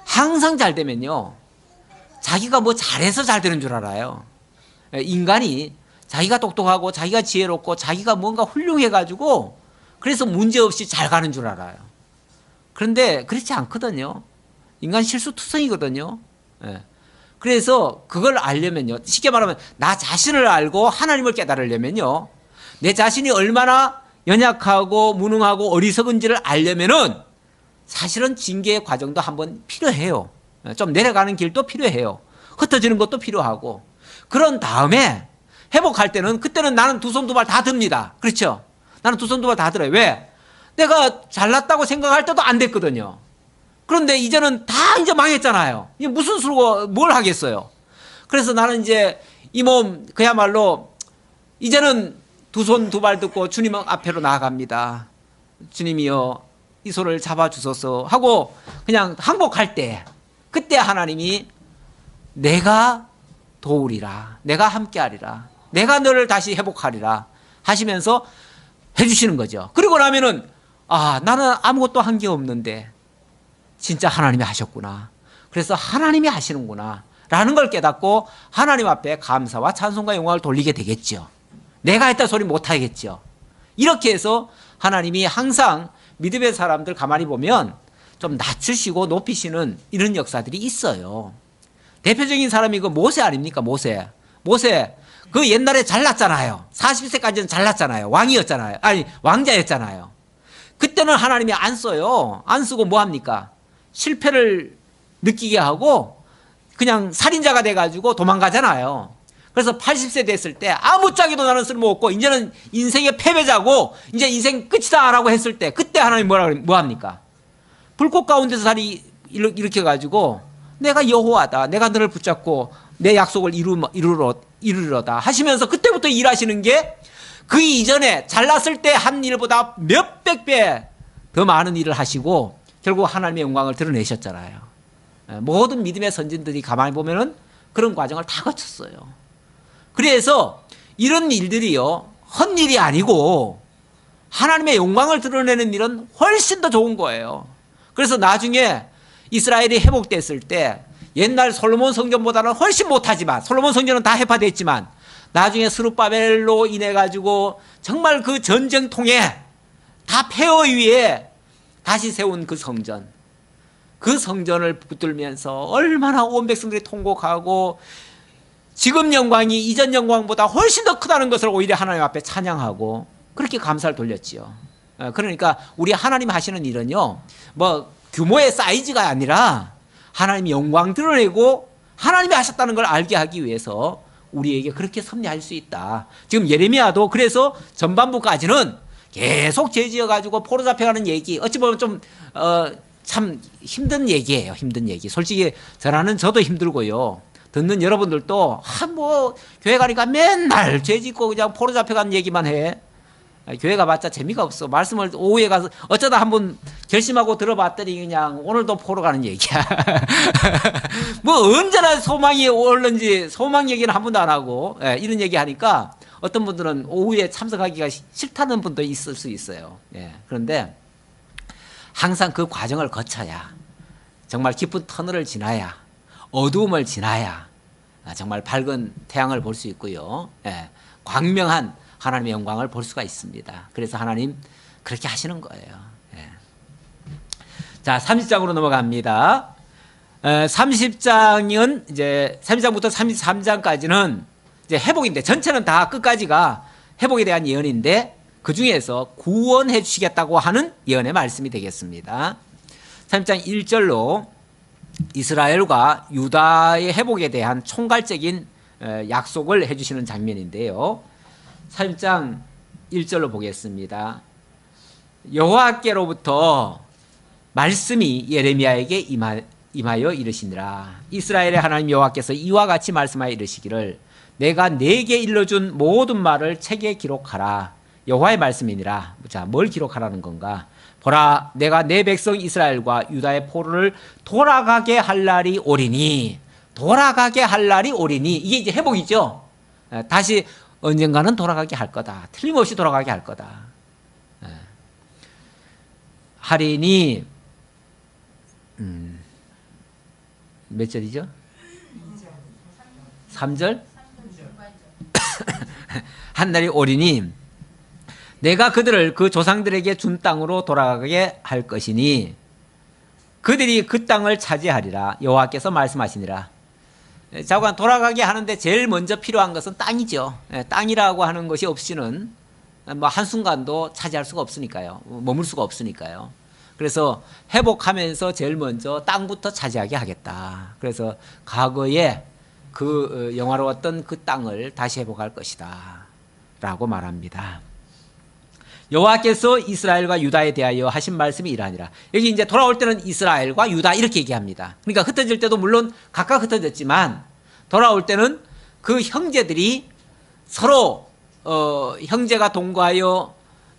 A: 항상 잘 되면요 자기가 뭐 잘해서 잘 되는 줄 알아요. 인간이 자기가 똑똑하고 자기가 지혜롭고 자기가 뭔가 훌륭해가지고 그래서 문제없이 잘 가는 줄 알아요. 그런데 그렇지 않거든요. 인간 실수투성이거든요. 그래서 그걸 알려면요, 쉽게 말하면 나 자신을 알고 하나님을 깨달으려면요, 내 자신이 얼마나 연약하고 무능하고 어리석은지를 알려면은 사실은 징계의 과정도 한번 필요해요. 좀 내려가는 길도 필요해요. 흩어지는 것도 필요하고. 그런 다음에 회복할 때는, 그때는 나는 두 손 두 발 다 듭니다. 그렇죠? 나는 두 손 두 발 다 들어요. 왜? 내가 잘났다고 생각할 때도 안 됐거든요. 그런데 이제는 다 이제 망했잖아요. 이게 무슨 수로 뭘 하겠어요? 그래서 나는 이제 이 몸 그야말로 이제는 두 손 두 발 듣고 주님 앞에로 나아갑니다. 주님이여 이 손을 잡아주소서 하고 그냥 항복할 때, 그때 하나님이 내가 도우리라, 내가 함께하리라, 내가 너를 다시 회복하리라 하시면서 해주시는 거죠. 그리고 나면은 나는 아무것도 한 게 없는데 진짜 하나님이 하셨구나, 그래서 하나님이 하시는구나 라는 걸 깨닫고 하나님 앞에 감사와 찬송과 영광을 돌리게 되겠죠. 내가 했다 소리 못하겠죠. 이렇게 해서 하나님이 항상 믿음의 사람들 가만히 보면 좀 낮추시고 높이시는 이런 역사들이 있어요. 대표적인 사람이 그 모세 아닙니까? 모세 그 옛날에 잘났잖아요. 40세까지는 잘났잖아요. 왕이었잖아요. 아니 왕자였잖아요. 그때는 하나님이 안 써요. 안 쓰고 뭐 합니까? 실패를 느끼게 하고 그냥 살인자가 돼가지고 도망가잖아요. 그래서 80세 됐을 때 아무짝에도 나는 쓸모없고 이제는 인생의 패배자고 이제 인생 끝이다 라고 했을 때, 그때 하나님이 뭐 합니까? 불꽃 가운데서 다리 일으켜가지고 내가 여호와다, 내가 너를 붙잡고 내 약속을 이루러다 하시면서 그때부터 일하시는 게 그 이전에 잘났을 때 한 일보다 몇백 배 더 많은 일을 하시고 결국 하나님의 영광을 드러내셨잖아요. 모든 믿음의 선진들이 가만히 보면은 그런 과정을 다 거쳤어요. 그래서 이런 일들이요 헛일이 아니고 하나님의 영광을 드러내는 일은 훨씬 더 좋은 거예요. 그래서 나중에 이스라엘이 회복됐을 때 옛날 솔로몬 성전보다는 훨씬 못하지만, 솔로몬 성전은 다 해파됐지만 나중에 스룹바벨로 인해 가지고 정말 그 전쟁통에 다 폐허 위에 다시 세운 그 성전을 붙들면서 얼마나 온 백성들이 통곡하고 지금 영광이 이전 영광보다 훨씬 더 크다는 것을 오히려 하나님 앞에 찬양하고 그렇게 감사를 돌렸지요. 그러니까 우리 하나님 하시는 일은요 뭐 규모의 사이즈가 아니라 하나님이 영광 드러내고 하나님이 하셨다는 걸 알게 하기 위해서 우리에게 그렇게 섭리할 수 있다. 지금 예레미야도 그래서 전반부까지는 계속 죄지어가지고 포로 잡혀가는 얘기, 어찌 보면 좀 참 힘든 얘기예요. 힘든 얘기. 솔직히 전하는 저도 힘들고요, 듣는 여러분들도 뭐 교회 가니까 맨날 죄짓고 그냥 포로 잡혀가는 얘기만 해. 교회 가봤자 재미가 없어. 말씀을 오후에 가서 어쩌다 한번 결심하고 들어봤더니 그냥 오늘도 포로 가는 얘기야. 뭐 언제나 소망이 오는지 소망 얘기는 한 번도 안 하고 이런 얘기 하니까 어떤 분들은 오후에 참석하기가 싫다는 분도 있을 수 있어요. 그런데 항상 그 과정을 거쳐야 정말 깊은 터널을 지나야 어두움을 지나야 정말 밝은 태양을 볼 수 있고요. 광명한 하나님의 영광을 볼 수가 있습니다. 그래서 하나님 그렇게 하시는 거예요. 자, 30장으로 넘어갑니다. 30장은 이제 30장부터 33장까지는 이제 회복인데 전체는 다 끝까지가 회복에 대한 예언인데 그 중에서 구원해 주시겠다고 하는 예언의 말씀이 되겠습니다. 30장 1절로 이스라엘과 유다의 회복에 대한 총괄적인 약속을 해주시는 장면인데요. 30장 1절로 보겠습니다. 여호와께로부터 말씀이 예레미야에게 임하여 이르시니라. 이스라엘의 하나님 여호와께서 이와 같이 말씀하여 이르시기를 내가 네게 일러준 모든 말을 책에 기록하라. 여호와의 말씀이니라. 자, 뭘 기록하라는 건가? 보라, 내가 내 백성 이스라엘과 유다의 포로를 돌아가게 할 날이 오리니. 돌아가게 할 날이 오리니. 이게 이제 회복이죠. 다시 언젠가는 돌아가게 할 거다. 틀림없이 돌아가게 할 거다. 하리니 몇 절이죠? 3절? 한 날이 오리니 내가 그들을 그 조상들에게 준 땅으로 돌아가게 할 것이니 그들이 그 땅을 차지하리라. 여호와께서 말씀하시니라. 자관 돌아가게 하는데 제일 먼저 필요한 것은 땅이죠. 땅이라고 하는 것이 없이는 뭐 한순간도 차지할 수가 없으니까요. 머물 수가 없으니까요. 그래서 회복하면서 제일 먼저 땅부터 차지하게 하겠다. 그래서 과거에 그 영화로웠던 그 땅을 다시 회복할 것이다 라고 말합니다. 여호와께서 이스라엘과 유다에 대하여 하신 말씀이 이러하니라. 여기 이제 돌아올 때는 이스라엘과 유다 이렇게 얘기합니다. 그러니까 흩어질 때도 물론 각각 흩어졌지만 돌아올 때는 그 형제들이 서로 형제가 동거하여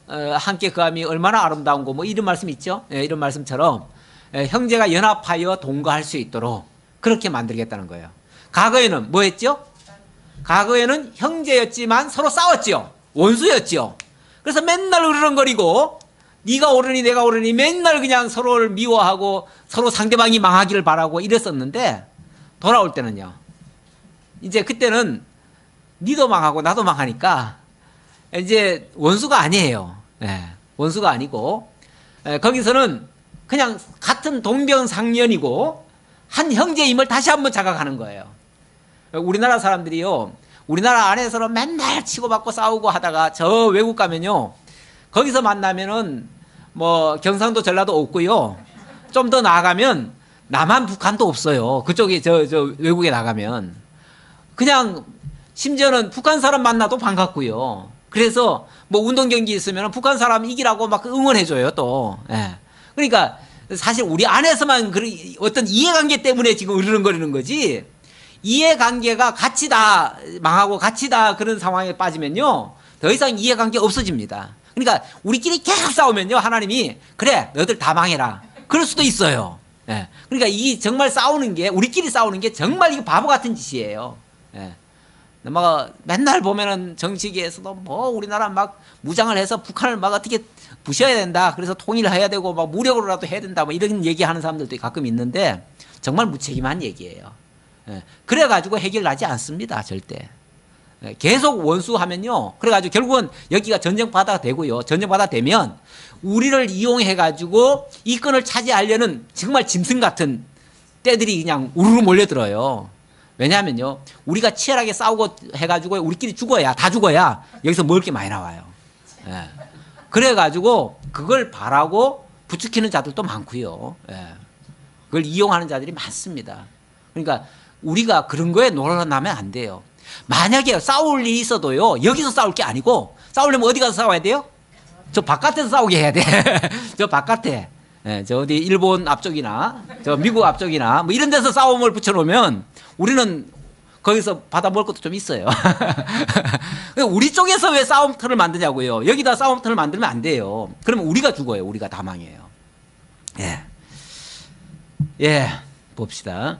A: 함께 거함이 얼마나 아름다운 거 뭐 이런 말씀 있죠. 이런 말씀처럼 형제가 연합하여 동거할 수 있도록 그렇게 만들겠다는 거예요. 과거에는 뭐 했죠? 과거에는 형제였지만 서로 싸웠죠. 원수였죠. 그래서 맨날 으르렁거리고 네가 옳으니 내가 옳으니 맨날 그냥 서로를 미워하고 서로 상대방이 망하기를 바라고 이랬었는데 돌아올 때는요. 이제 그때는 니도 망하고 나도 망하니까 이제 원수가 아니에요. 원수가 아니고 거기서는 그냥 같은 동병상련이고 한 형제임을 다시 한번 자각하는 거예요. 우리나라 사람들이요. 우리나라 안에서는 맨날 치고받고 싸우고 하다가 저 외국 가면요. 거기서 만나면은 뭐 경상도 전라도 없고요. 좀 더 나아가면 남한 북한도 없어요. 그쪽에 저 외국에 나가면 그냥 심지어는 북한 사람 만나도 반갑고요. 그래서 뭐 운동 경기 있으면 북한 사람 이기라고 막 응원해줘요 또. 그러니까 사실 우리 안에서만 어떤 이해관계 때문에 지금 으르렁거리는 거지. 이해관계가 같이 다 망하고 같이 다 그런 상황에 빠지면요. 더 이상 이해관계 없어집니다. 그러니까 우리끼리 계속 싸우면요. 하나님이 그래 너희들 다 망해라. 그럴 수도 있어요. 그러니까 이 정말 싸우는 게 우리끼리 싸우는 게 정말 이거 바보 같은 짓이에요. 뭐 맨날 보면은 정치계에서도 뭐 우리나라 막 무장을 해서 북한을 막 어떻게 부셔야 된다. 그래서 통일을 해야 되고 막 무력으로라도 해야 된다. 뭐 이런 얘기하는 사람들도 가끔 있는데 정말 무책임한 얘기예요. 그래가지고 해결나지 않습니다. 절대. 계속 원수하면요. 그래가지고 결국은 여기가 전쟁바다가 되고요. 전쟁바다 되면 우리를 이용해가지고 이 건을 차지하려는 정말 짐승 같은 때들이 그냥 우르르 몰려들어요. 왜냐하면요. 우리가 치열하게 싸우고 해가지고 우리끼리 죽어야 다 죽어야 여기서 먹을 게 많이 나와요. 그래가지고 그걸 바라고 부추기는 자들도 많고요. 그걸 이용하는 자들이 많습니다. 그러니까 우리가 그런 거에 놀아나면 안 돼요. 만약에 싸울 일이 있어도요. 여기서 싸울 게 아니고 싸우려면 어디 가서 싸워야 돼요? 저 바깥에서 싸우게 해야 돼. 저 바깥에. 저 어디 일본 앞쪽이나 저 미국 앞쪽이나 뭐 이런 데서 싸움을 붙여놓으면 우리는 거기서 받아먹을 것도 좀 있어요. 우리 쪽에서 왜 싸움터를 만드냐고요. 여기다 싸움터를 만들면 안 돼요. 그러면 우리가 죽어요. 우리가 다 망해요. 예, 봅시다.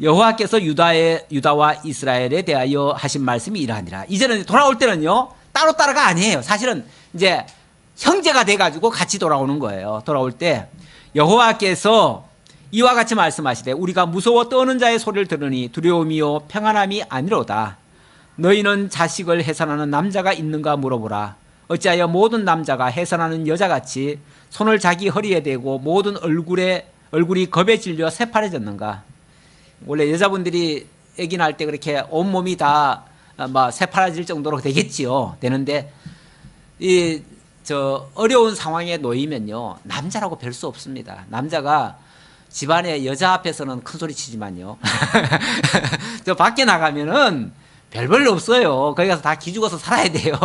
A: 여호와께서 유다와 이스라엘에 대하여 하신 말씀이 이러하니라. 이제는 돌아올 때는요, 따로따로가 아니에요. 사실은 이제 형제가 돼가지고 같이 돌아오는 거예요. 돌아올 때 여호와께서 이와 같이 말씀하시되 우리가 무서워 떠는 자의 소리를 들으니 두려움이요 평안함이 아니로다. 너희는 자식을 해산하는 남자가 있는가 물어보라. 어찌하여 모든 남자가 해산하는 여자같이 손을 자기 허리에 대고 모든 얼굴이 겁에 질려 새파래졌는가. 원래 여자분들이 아기 낳을 때 그렇게 온몸이 다 새파라질 정도로 되겠지요. 되는데 어려운 상황에 놓이면요, 남자라고 별 수 없습니다. 남자가 집안에 여자 앞에서는 큰 소리 치지만요, 저 밖에 나가면은 별볼일 없어요. 거기 가서 다 기죽어서 살아야 돼요.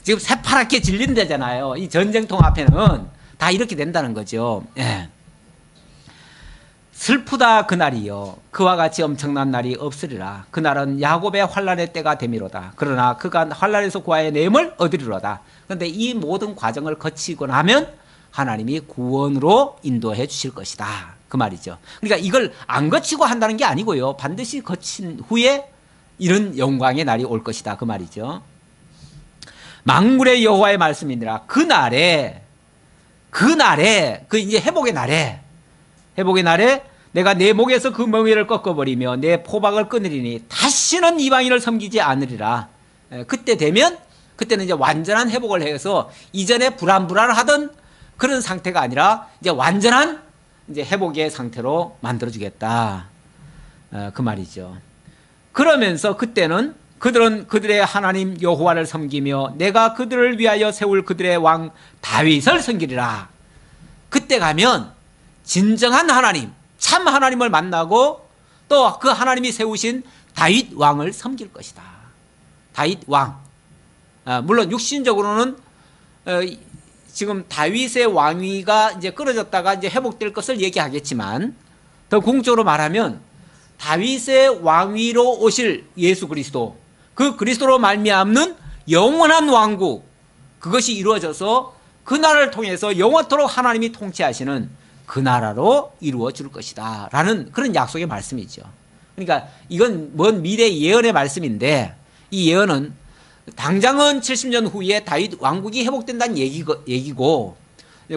A: 지금 새파랗게 질린다잖아요. 이 전쟁통 앞에는 다 이렇게 된다는 거죠. 예. 슬프다 그날이요, 그와 같이 엄청난 날이 없으리라. 그날은 야곱의 환난의 때가 되미로다. 그러나 그가 환난에서 구하여 내음을 얻으리로다. 그런데 이 모든 과정을 거치고 나면 하나님이 구원으로 인도해 주실 것이다, 그 말이죠. 그러니까 이걸 안 거치고 한다는 게 아니고요, 반드시 거친 후에 이런 영광의 날이 올 것이다, 그 말이죠. 만군의 여호와의 말씀이니라. 그날에 그 이제 회복의 날에 내가 내 목에서 그 멍에를 꺾어버리며 내 포박을 끊으리니 다시는 이방인을 섬기지 않으리라. 그때 되면, 그때는 이제 완전한 회복을 해서 이전에 불안하던 그런 상태가 아니라 이제 완전한 이제 회복의 상태로 만들어주겠다, 그 말이죠. 그러면서 그때는 그들은 그들의 하나님 여호와를 섬기며 내가 그들을 위하여 세울 그들의 왕 다윗을 섬기리라. 그때 가면 진정한 하나님, 참 하나님을 만나고 또 그 하나님이 세우신 다윗 왕을 섬길 것이다. 다윗 왕. 물론 육신적으로는 지금 다윗의 왕위가 이제 끊어졌다가 이제 회복될 것을 얘기하겠지만, 더 궁극적으로 말하면 다윗의 왕위로 오실 예수 그리스도, 그 그리스도로 말미암는 영원한 왕국, 그것이 이루어져서 그 나라를 통해서 영원토록 하나님이 통치하시는 그 나라로 이루어 줄 것이다 라는 그런 약속의 말씀이죠. 그러니까 이건 먼 미래 예언의 말씀인데, 이 예언은 당장은 70년 후에 다윗 왕국이 회복된다는 얘기고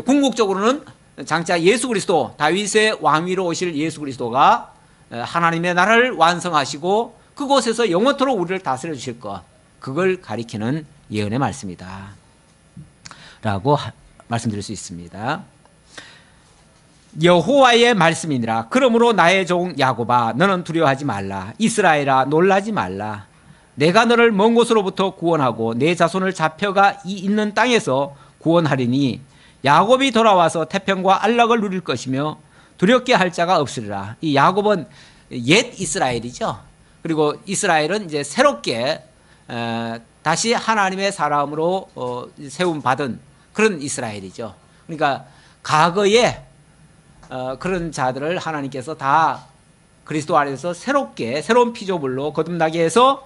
A: 궁극적으로는 장차 예수 그리스도, 다윗의 왕위로 오실 예수 그리스도가 하나님의 나라를 완성하시고 그곳에서 영원토록 우리를 다스려 주실 것, 그걸 가리키는 예언의 말씀이다 라고 말씀드릴 수 있습니다. 여호와의 말씀이니라. 그러므로 나의 종 야곱아, 너는 두려워하지 말라. 이스라엘아, 놀라지 말라. 내가 너를 먼 곳으로부터 구원하고 내 자손을 잡혀가 이 있는 땅에서 구원하리니 야곱이 돌아와서 태평과 안락을 누릴 것이며 두렵게 할 자가 없으리라. 이 야곱은 옛 이스라엘이죠. 그리고 이스라엘은 이제 새롭게 다시 하나님의 사람으로 세움 받은 그런 이스라엘이죠. 그러니까 과거에 그런 자들을 하나님께서 다 그리스도 안에서 새로운 피조물로 거듭나게 해서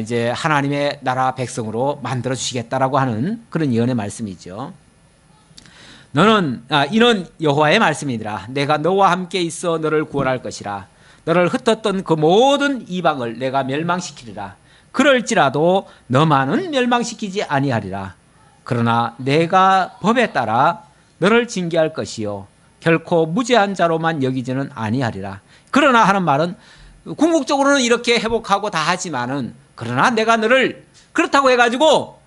A: 이제 하나님의 나라 백성으로 만들어 주시겠다라고 하는 그런 예언의 말씀이죠. 이는 여호와의 말씀이니라. 내가 너와 함께 있어 너를 구원할 것이라. 너를 흩었던 그 모든 이방을 내가 멸망시키리라. 그럴지라도 너만은 멸망시키지 아니하리라. 그러나 내가 법에 따라 너를 징계할 것이요 결코 무죄한 자로만 여기지는 아니하리라. 그러나 하는 말은 궁극적으로는 이렇게 회복하고 다 하지만은, 그러나 내가 너를 그렇다고 해가지고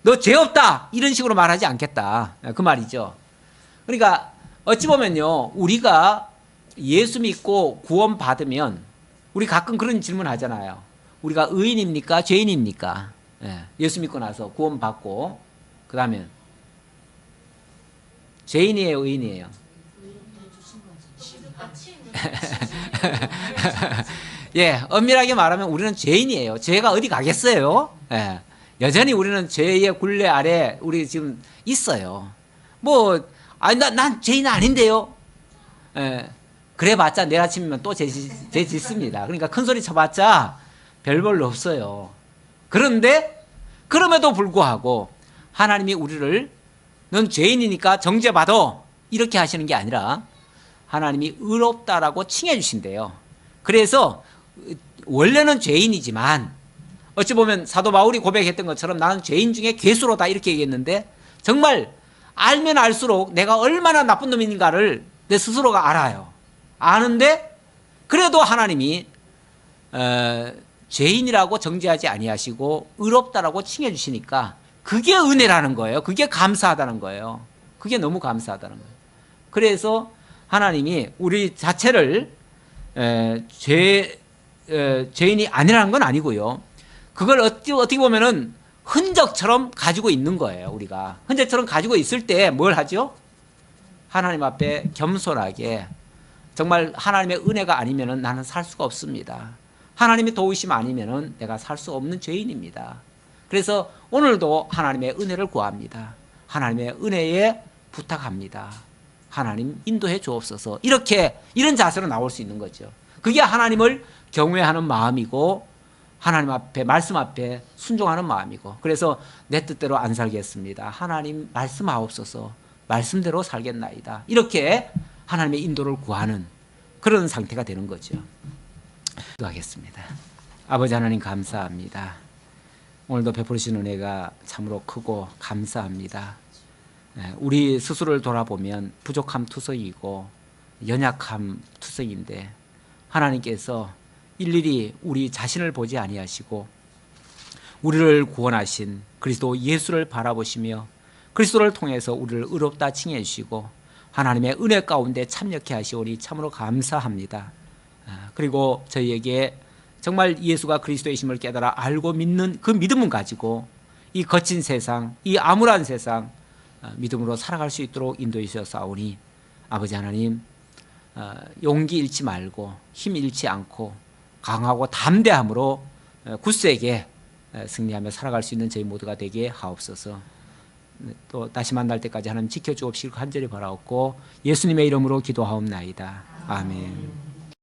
A: 너 죄 없다 이런 식으로 말하지 않겠다, 그 말이죠. 그러니까 어찌 보면요, 우리가 예수 믿고 구원 받으면 우리 가끔 그런 질문 하잖아요. 우리가 의인입니까 죄인입니까? 예수 믿고 나서 구원 받고 그 다음에 죄인이에요 의인이에요? 예, 엄밀하게 말하면 우리는 죄인이에요. 죄가 어디 가겠어요? 예, 여전히 우리는 죄의 굴레 아래 우리 지금 있어요. 난 죄인 아닌데요. 예, 그래봤자 내일 아침이면 또 재짓습니다. 그러니까 큰 소리 쳐봤자 별볼로 없어요. 그런데 그럼에도 불구하고 하나님이 우리를 넌 죄인이니까 정죄받아 이렇게 하시는 게 아니라 하나님이 의롭다라고 칭해 주신대요. 그래서 원래는 죄인이지만 어찌 보면 사도 바울이 고백했던 것처럼 나는 죄인 중에 괴수로다 이렇게 얘기했는데 정말 알면 알수록 내가 얼마나 나쁜 놈인가를 내 스스로가 알아요. 아는데 그래도 하나님이 죄인이라고 정죄하지 아니하시고 의롭다라고 칭해 주시니까 그게 은혜라는 거예요. 그게 감사하다는 거예요. 그게 너무 감사하다는 거예요. 그래서 하나님이 우리 자체를 죄인이 아니라는 건 아니고요. 그걸 어떻게 보면은 흔적처럼 가지고 있는 거예요. 우리가 흔적처럼 가지고 있을 때 뭘 하죠? 하나님 앞에 겸손하게 정말 하나님의 은혜가 아니면은 나는 살 수가 없습니다. 하나님의 도우심 아니면은 내가 살 수 없는 죄인입니다. 그래서 오늘도 하나님의 은혜를 구합니다. 하나님의 은혜에 부탁합니다. 하나님 인도해 주옵소서. 이런 자세로 나올 수 있는 거죠. 그게 하나님을 경외하는 마음이고 하나님 앞에 말씀 앞에 순종하는 마음이고 그래서 내 뜻대로 안 살겠습니다. 하나님 말씀하옵소서. 말씀대로 살겠나이다. 이렇게 하나님의 인도를 구하는 그런 상태가 되는 거죠. 기도하겠습니다. 아버지 하나님 감사합니다. 오늘도 베풀으신 은혜가 참으로 크고 감사합니다. 우리 스스로를 돌아보면 부족함 투성이고 연약함 투성인데 하나님께서 일일이 우리 자신을 보지 아니하시고 우리를 구원하신 그리스도 예수를 바라보시며 그리스도를 통해서 우리를 의롭다 칭해 주시고 하나님의 은혜 가운데 참여케 하시오니 참으로 감사합니다. 그리고 저희에게 정말 예수가 그리스도이심을 깨달아 알고 믿는 그 믿음을 가지고 이 거친 세상, 이 암울한 세상 믿음으로 살아갈 수 있도록 인도해 주셨사오니 아버지 하나님 용기 잃지 말고 힘 잃지 않고 강하고 담대함으로 굳세게 승리하며 살아갈 수 있는 저희 모두가 되게 하옵소서. 또 다시 만날 때까지 하나님 지켜주옵시고 간절히 바라옵고 예수님의 이름으로 기도하옵나이다. 아멘.